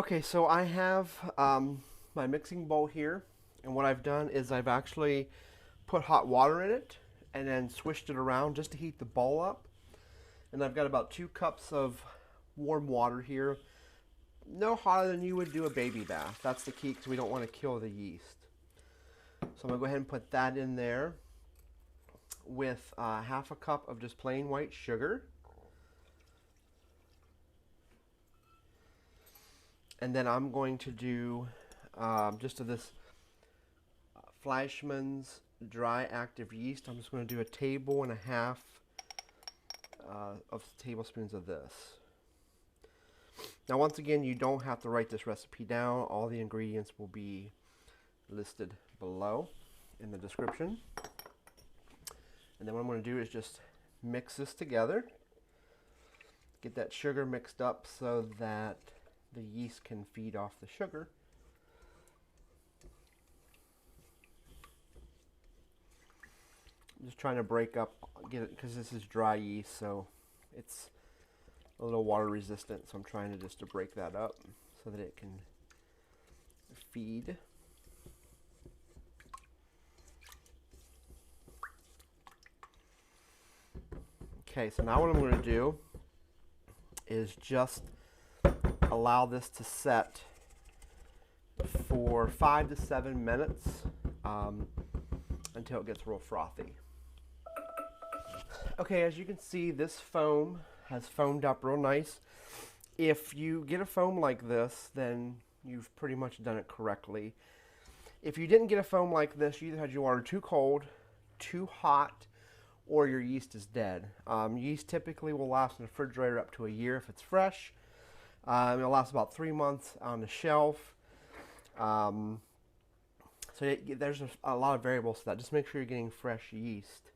Okay, so I have my mixing bowl here, and what I've done is I've actually put hot water in it and then swished it around just to heat the bowl up. And I've got about 2 cups of warm water here, no hotter than you would do a baby bath. That's the key because we don't want to kill the yeast. So I'm going to go ahead and put that in there with half a cup of just plain white sugar. And then I'm going to do just of this Fleischmann's dry active yeast. I'm just going to do 1.5 tablespoons of tablespoons of this. Now once again, you don't have to write this recipe down. All the ingredients will be listed below in the description. And then what I'm going to do is just mix this together. Get that sugar mixed up so that the yeast can feed off the sugar. I'm just trying to break up, get it, because this is dry yeast, so it's a little water resistant. So I'm trying to break that up so that it can feed. Okay, so now what I'm going to do is just allow this to set for 5 to 7 minutes until it gets real frothy. Okay, as you can see, this foam has foamed up real nice. If you get a foam like this, then you've pretty much done it correctly. If you didn't get a foam like this, you either had your water too cold, too hot, or your yeast is dead. Yeast typically will last in the refrigerator up to a year if it's fresh. It'll last about 3 months on the shelf. There's a lot of variables to that. Just make sure you're getting fresh yeast.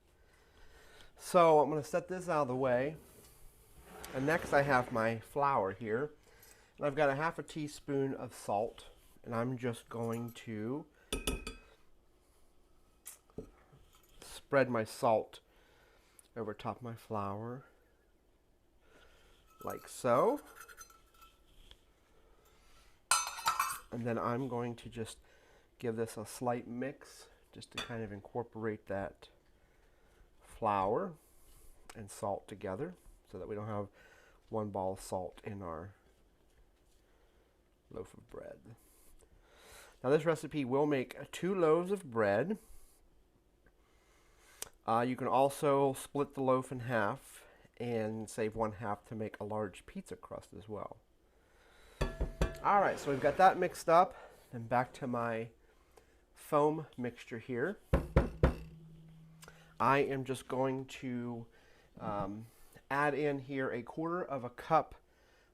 So I'm going to set this out of the way. And next I have my flour here. And I've got 1/2 teaspoon of salt. And I'm just going to spread my salt over top of my flour, like so. And then I'm going to just give this a slight mix just to kind of incorporate that flour and salt together so that we don't have one ball of salt in our loaf of bread. Now this recipe will make 2 loaves of bread. You can also split the loaf in half and save 1/2 to make a large pizza crust as well. Alright, so we've got that mixed up. Then back to my foam mixture here. I am just going to add in here 1/4 cup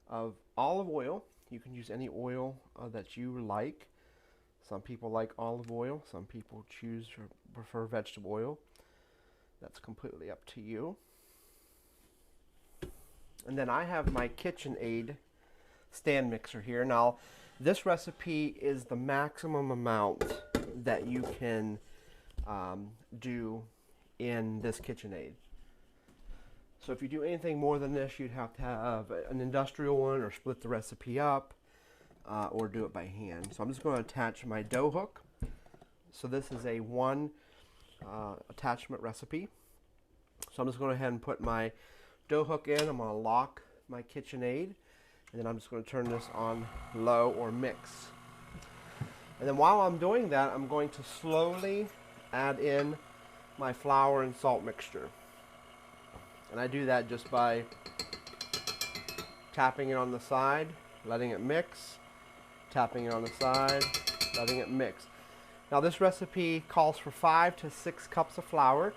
of olive oil. You can use any oil that you like. Some people like olive oil. Some people choose or prefer vegetable oil. That's completely up to you. And then I have my KitchenAid stand mixer here. Now, this recipe is the maximum amount that you can do in this KitchenAid. So if you do anything more than this, you'd have to have an industrial one or split the recipe up or do it by hand. So I'm just going to attach my dough hook. So this is a 1 attachment recipe. So I'm just going to go ahead and put my dough hook in. I'm going to lock my KitchenAid, and then I'm just going to turn this on low or mix. And then while I'm doing that, I'm going to slowly add in my flour and salt mixture. And I do that just by tapping it on the side, letting it mix, tapping it on the side, letting it mix. Now this recipe calls for 5 to 6 cups of flour.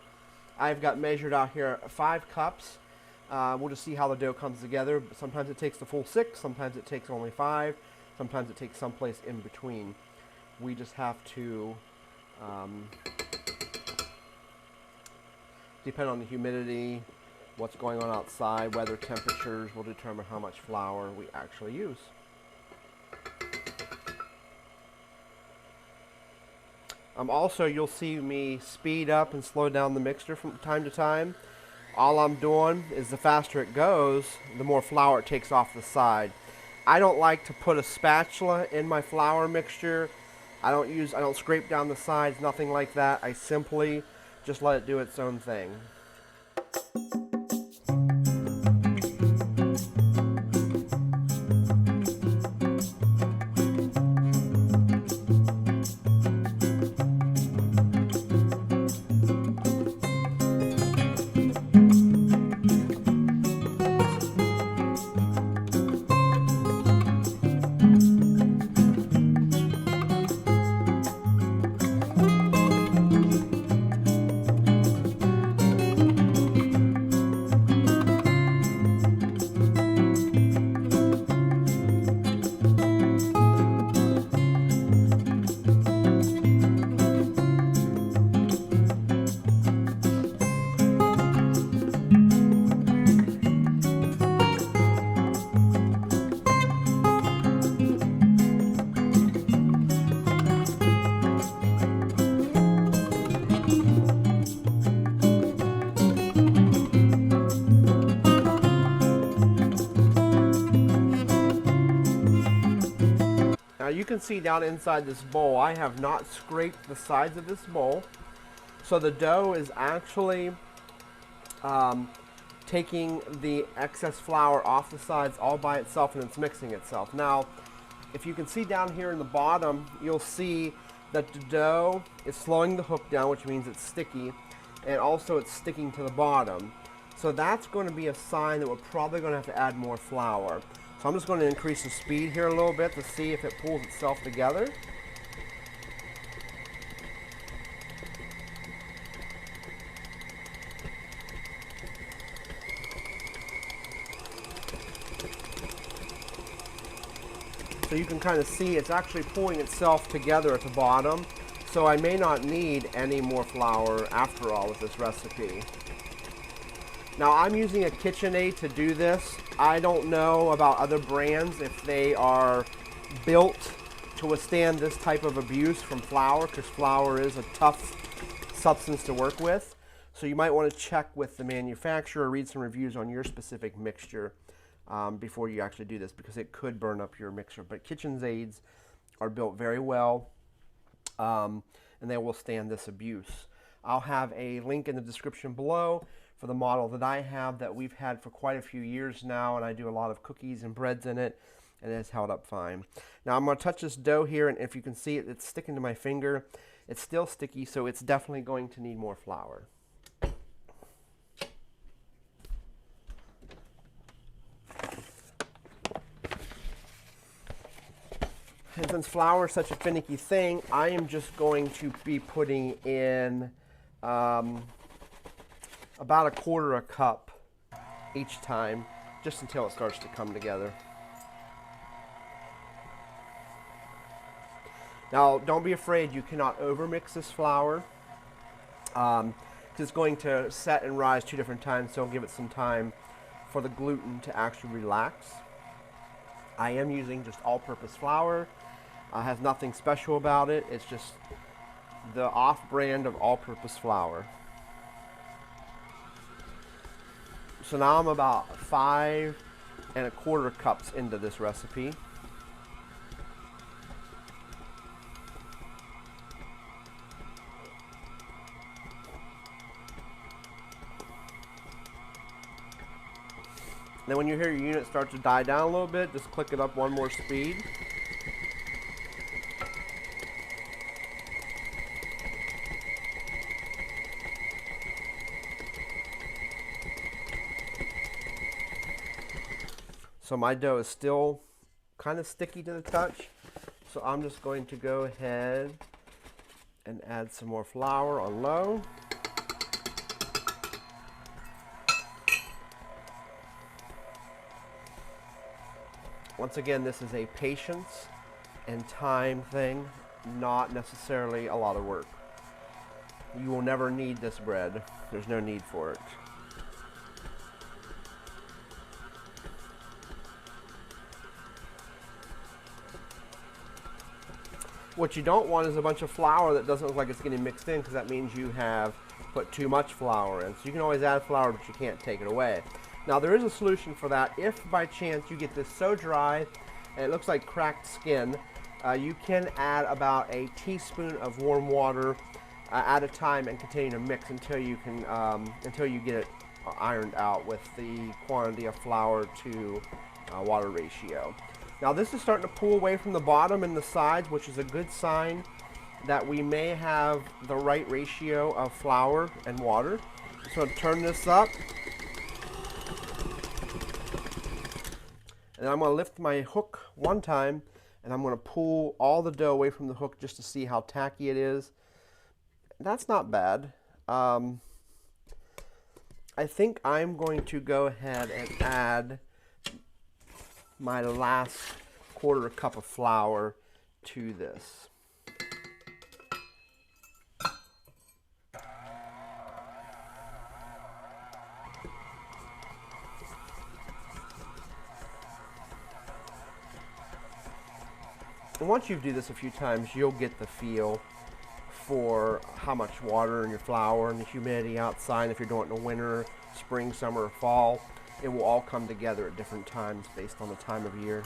I've got measured out here 5 cups. We'll just see how the dough comes together. Sometimes it takes the full 6, sometimes it takes only 5, sometimes it takes someplace in between. We just have to depend on the humidity, what's going on outside, weather temperatures will determine how much flour we actually use. Also, you'll see me speed up and slow down the mixture from time to time. All I'm doing is the faster it goes, the more flour it takes off the side. I don't like to put a spatula in my flour mixture. I don't scrape down the sides, nothing like that. I simply just let it do its own thing. Now you can see down inside this bowl, I have not scraped the sides of this bowl. So the dough is actually taking the excess flour off the sides all by itself, and it's mixing itself. Now, if you can see down here in the bottom, you'll see that the dough is slowing the hook down, which means it's sticky, and also it's sticking to the bottom. So that's going to be a sign that we're probably going to have to add more flour. So I'm just going to increase the speed here a little bit to see if it pulls itself together. So you can kind of see it's actually pulling itself together at the bottom. So I may not need any more flour after all with this recipe. Now I'm using a KitchenAid to do this. I don't know about other brands if they are built to withstand this type of abuse from flour, because flour is a tough substance to work with. So you might want to check with the manufacturer, read some reviews on your specific mixture before you actually do this, because it could burn up your mixer. But KitchenAids are built very well, and they will stand this abuse. I'll have a link in the description below for the model that I have that we've had for quite a few years now, and I do a lot of cookies and breads in it, and it's held up fine. Now I'm going to touch this dough here, and if you can see it, it's sticking to my finger. It's still sticky, so it's definitely going to need more flour. And since flour is such a finicky thing, I am just going to be putting in about 1/4 cup each time, just until it starts to come together. Now, don't be afraid, you cannot overmix this flour. It's going to set and rise 2 different times, so give it some time for the gluten to actually relax. I am using just all-purpose flour. Has nothing special about it. It's just the off-brand of all-purpose flour. So now I'm about 5 1/4 cups into this recipe. Then when you hear your unit start to die down a little bit, just click it up 1 more speed. So my dough is still kind of sticky to the touch, so I'm just going to go ahead and add some more flour on low. Once again, this is a patience and time thing, not necessarily a lot of work. You will never need this bread. There's no need for it. What you don't want is a bunch of flour that doesn't look like it's getting mixed in, because that means you have put too much flour in. So you can always add flour, but you can't take it away. Now there is a solution for that. If by chance you get this so dry and it looks like cracked skin, you can add about a teaspoon of warm water at a time and continue to mix until you can until you get it ironed out with the quantity of flour to water ratio. Now this is starting to pull away from the bottom and the sides, which is a good sign that we may have the right ratio of flour and water. So I'm going to turn this up, and I'm going to lift my hook one time, and I'm going to pull all the dough away from the hook just to see how tacky it is. That's not bad. I think I'm going to go ahead and add my last quarter cup of flour to this. And once you do this a few times, you'll get the feel for how much water in your flour and the humidity outside. If you're doing it in the winter, spring, summer, or fall, it will all come together at different times based on the time of year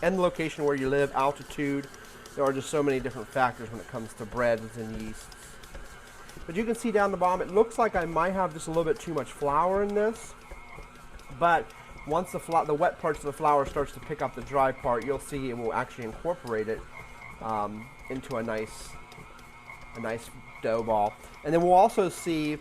and the location where you live, altitude. There are just so many different factors when it comes to breads and yeasts. But you can see down the bottom, it looks like I might have just a little bit too much flour in this. But once the wet parts of the flour starts to pick up the dry part, you'll see it will actually incorporate it into a nice dough ball. And then we'll also see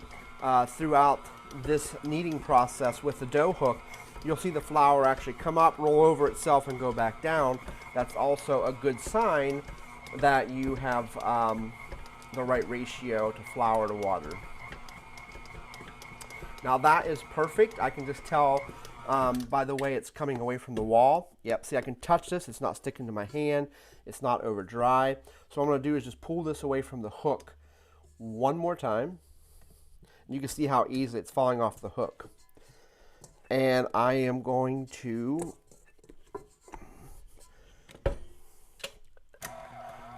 throughout this kneading process with the dough hook, you'll see the flour actually come up, roll over itself, and go back down. That's also a good sign that you have the right ratio to flour to water. Now that is perfect. I can just tell by the way it's coming away from the wall. Yep, see, I can touch this. It's not sticking to my hand. It's not over dry. So what I'm going to do is just pull this away from the hook one more time. You can see how easily it's falling off the hook. And I am going to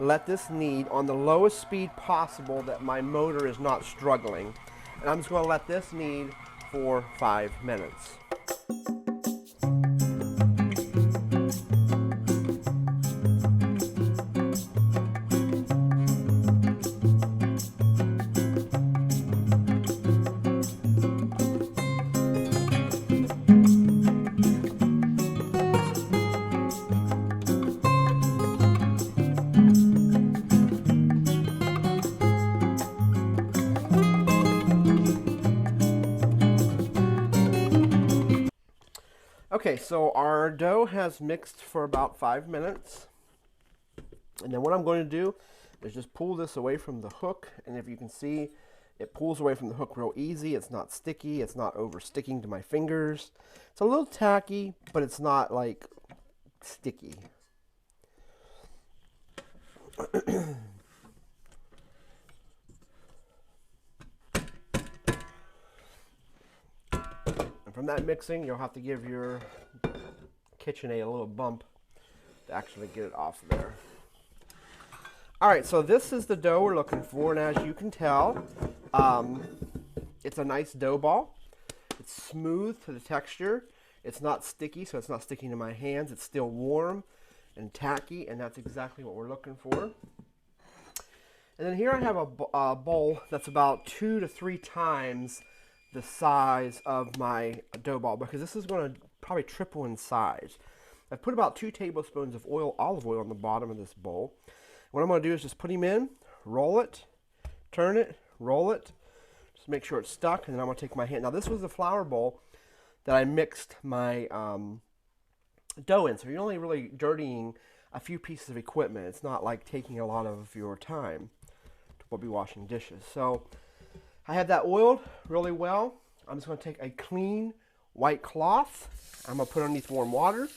let this knead on the lowest speed possible that my motor is not struggling. And I'm just going to let this knead for 5 minutes. Okay, so our dough has mixed for about 5 minutes. And then what I'm going to do is just pull this away from the hook. And if you can see, it pulls away from the hook real easy. It's not sticky. It's not over sticking to my fingers. It's a little tacky, but it's not like sticky. From that mixing, you'll have to give your KitchenAid a little bump to actually get it off there. Alright, so this is the dough we're looking for, and as you can tell, it's a nice dough ball. It's smooth to the texture. It's not sticky, so it's not sticking to my hands. It's still warm and tacky, and that's exactly what we're looking for. And then here I have a bowl that's about 2 to 3 times the size of my dough ball, because this is going to probably triple in size. I've put about 2 tablespoons of olive oil on the bottom of this bowl. What I'm going to do is just put them in, roll it, turn it, roll it, just make sure it's stuck, and then I'm going to take my hand. Now this was the flour bowl that I mixed my dough in, so you're only really dirtying a few pieces of equipment. It's not like taking a lot of your time to be washing dishes. So I have that oiled really well. I'm just going to take a clean white cloth. I'm going to put it underneath warm water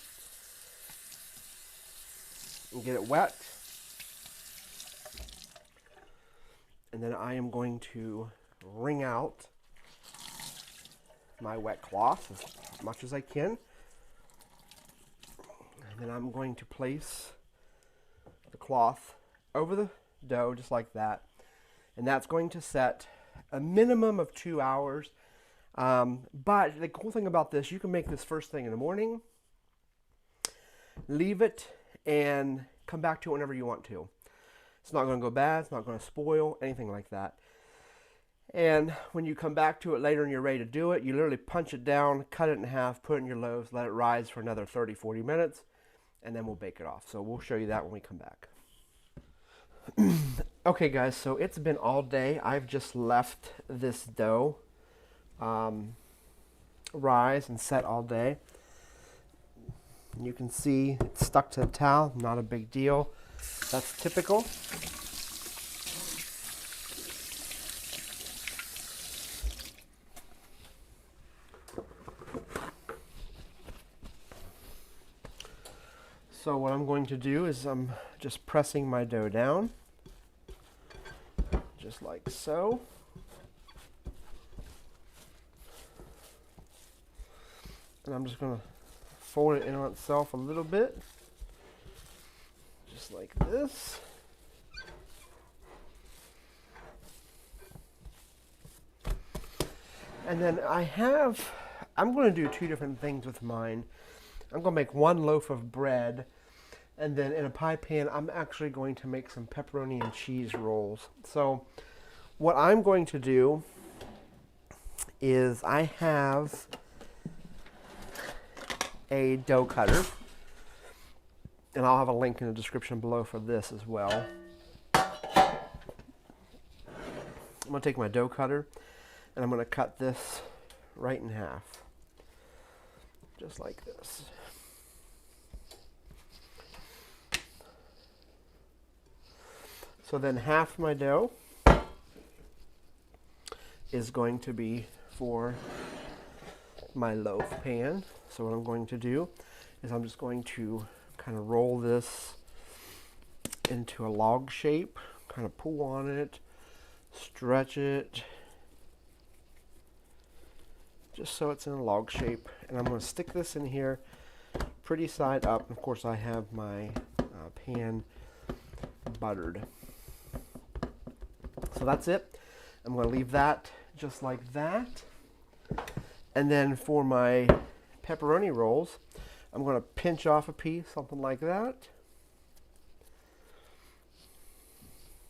and get it wet. And then I am going to wring out my wet cloth as much as I can. And then I'm going to place the cloth over the dough just like that. And that's going to set a minimum of 2 hours. But the cool thing about this, you can make this first thing in the morning. leave it and come back to it whenever you want to. It's not going to go bad, it's not going to spoil, anything like that. And when you come back to it later and you're ready to do it, you literally punch it down, cut it in half, put it in your loaves, let it rise for another 30-40 minutes, and then we'll bake it off. So we'll show you that when we come back. Okay guys, so it's been all day. I've just left this dough rise and set all day. You can see it's stuck to the towel, not a big deal. That's typical. So what I'm going to do is I'm just pressing my dough down, just like so. And I'm just going to fold it in on itself a little bit, just like this. And then I'm going to do two different things with mine. I'm going to make one loaf of bread, and then in a pie pan, I'm actually going to make some pepperoni and cheese rolls. So what I'm going to do is I have a dough cutter, and I'll have a link in the description below for this as well. I'm going to take my dough cutter, and I'm going to cut this right in half, just like this. So then half my dough is going to be for my loaf pan. So what I'm going to do is I'm just going to kind of roll this into a log shape, kind of pull on it, stretch it, just so it's in a log shape. And I'm going to stick this in here pretty side up. Of course, I have my pan buttered. So that's it. I'm going to leave that just like that. And then for my pepperoni rolls, I'm going to pinch off a piece, something like that.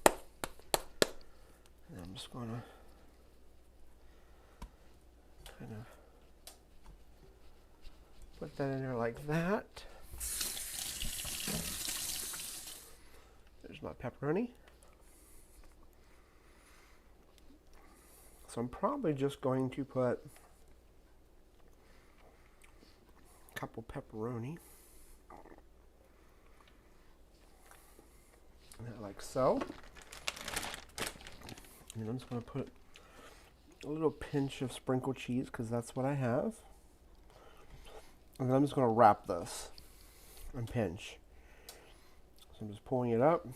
And I'm just going to kind of put that in there like that. There's my pepperoni. So I'm probably just going to put a couple pepperoni, like so. And I'm just going to put a little pinch of sprinkled cheese because that's what I have. And then I'm just going to wrap this and pinch. So I'm just pulling it up,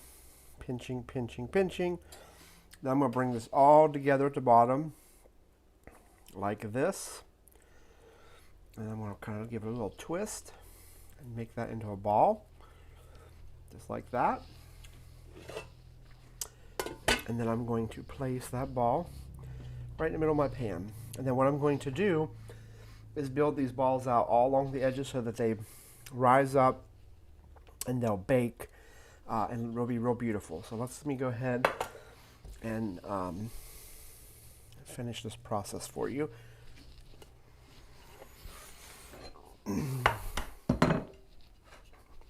pinching, pinching, pinching. Then I'm going to bring this all together at the bottom like this. And I'm going to kind of give it a little twist and make that into a ball, just like that. And then I'm going to place that ball right in the middle of my pan. And then what I'm going to do is build these balls out all along the edges so that they rise up and they'll bake and it'll be real beautiful. So let me go ahead and finish this process for you.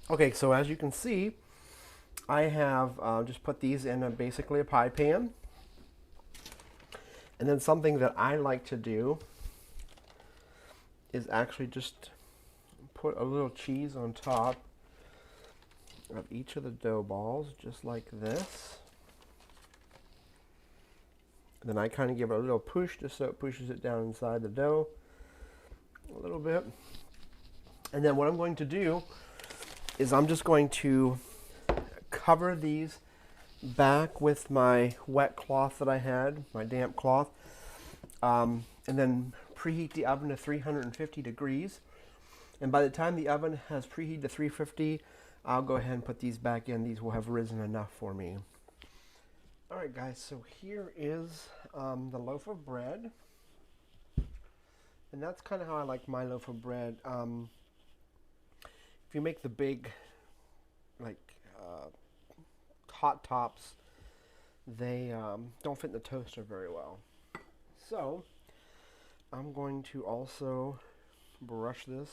Okay, so as you can see, I have just put these in basically a pie pan. And then something that I like to do is actually just put a little cheese on top of each of the dough balls, just like this. And then I kind of give it a little push just so it pushes it down inside the dough a little bit. And then what I'm going to do is I'm just going to cover these back with my wet cloth that I had, my damp cloth, and then preheat the oven to 350 degrees. And by the time the oven has preheated to 350, I'll go ahead and put these back in. These will have risen enough for me. All right, guys, so here is the loaf of bread. And that's kind of how I like my loaf of bread. if you make the big, like, hot tops, they don't fit in the toaster very well. So I'm going to also brush this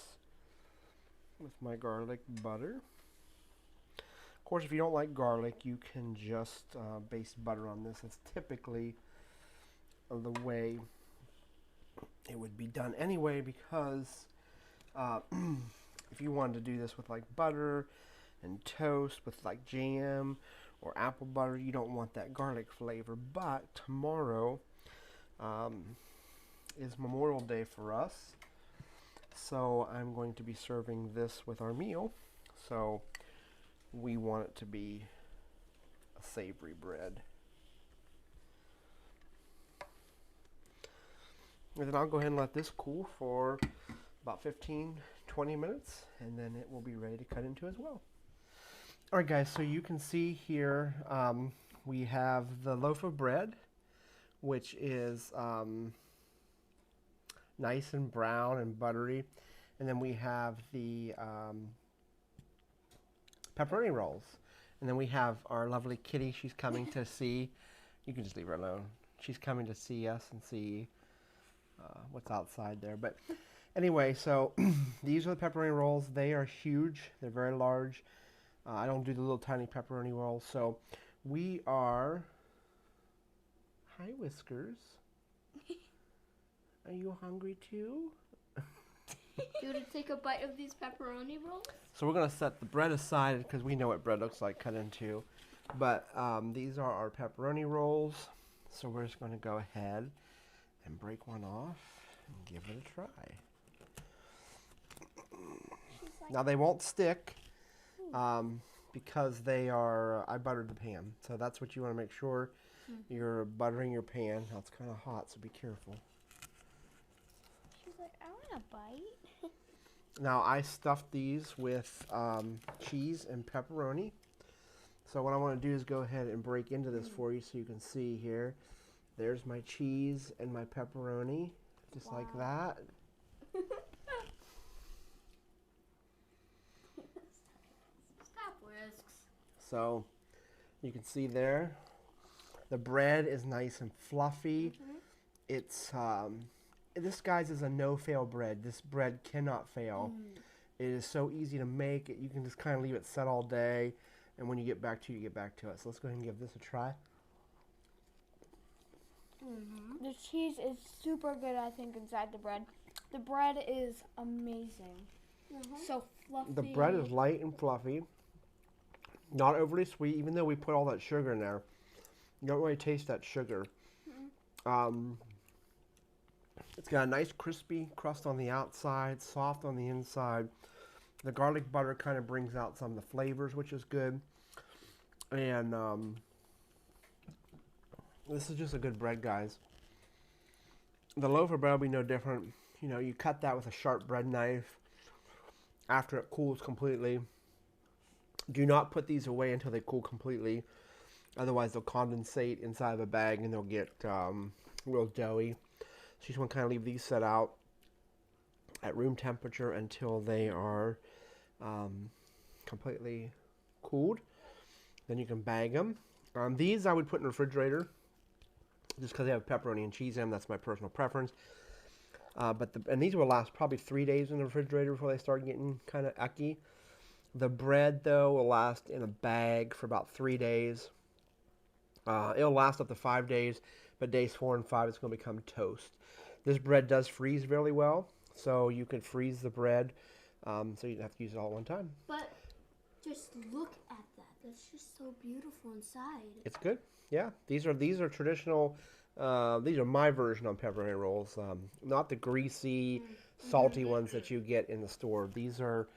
with my garlic butter. Of course, if you don't like garlic, you can just baste butter on this. It's typically the way it would be done anyway, because if you wanted to do this with like butter and toast with like jam or apple butter, you don't want that garlic flavor. But tomorrow is Memorial Day for us, so I'm going to be serving this with our meal. So we want it to be a savory bread. And then I'll go ahead and let this cool for about 15-20 minutes, and then it will be ready to cut into as well. Alright guys, so you can see here we have the loaf of bread, which is nice and brown and buttery, and then we have the pepperoni rolls, and then we have our lovely kitty. She's coming to see, you can just leave her alone, she's coming to see us and see what's outside there. But anyway, so these are the pepperoni rolls. They are huge, they're very large. I don't do the little tiny pepperoni rolls. So we are, hi Whiskers, are you hungry too? You want to take a bite of these pepperoni rolls? So we're going to set the bread aside because we know what bread looks like cut into. But these are our pepperoni rolls. So we're just going to go ahead and break one off and give it a try. Now they won't stick because they are, I buttered the pan. So that's what you want to make sure you're buttering your pan. Now it's kind of hot, so be careful. She's like, I want a bite. Now I stuffed these with cheese and pepperoni. So what I want to do is go ahead and break into this for you so you can see here. There's my cheese and my pepperoni, just like that. Stop, Whisks. So you can see there, the bread is nice and fluffy. It's this, guys, is a no-fail bread. This bread cannot fail. It is so easy to make. You can just kind of leave it set all day, and when you get back to it, you get back to it. So let's go ahead and give this a try. The cheese is super good, I think, inside the bread. The bread is amazing. So fluffy. The bread is light and fluffy, not overly sweet, even though we put all that sugar in there. You don't really taste that sugar. It's got a nice crispy crust on the outside, soft on the inside. The garlic butter kind of brings out some of the flavors, which is good. And this is just a good bread, guys. The loaf of bread will be no different. You know, you cut that with a sharp bread knife after it cools completely. Do not put these away until they cool completely. Otherwise, they'll condensate inside of a bag and they'll get real doughy. So you just want to kind of leave these set out at room temperature until they are completely cooled. Then you can bag them. These I would put in the refrigerator just because they have pepperoni and cheese in them. That's my personal preference. And these will last probably 3 days in the refrigerator before they start getting kind of icky. The bread, though, will last in a bag for about 3 days. It'll last up to 5 days, but days 4 and 5 it's going to become toast. This bread does freeze really well, so you could freeze the bread, so you don't have to use it all at one time. But just look at that. That's just so beautiful inside. It's good. Yeah, these are traditional. These are my version of pepperoni rolls, not the greasy, salty ones that you get in the store. These are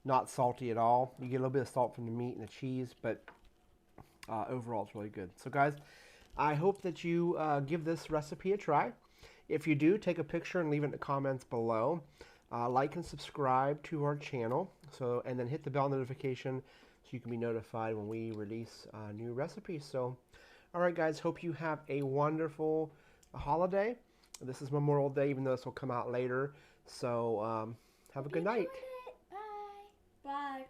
not salty at all. You get a little bit of salt from the meat and the cheese, but overall it's really good. So guys, I hope that you give this recipe a try. If you do, take a picture and leave it in the comments below. Like and subscribe to our channel, and then hit the bell notification so you can be notified when we release new recipes. So, all right, guys, hope you have a wonderful holiday. This is Memorial Day, even though this will come out later. So, have a good night. Bye. Bye.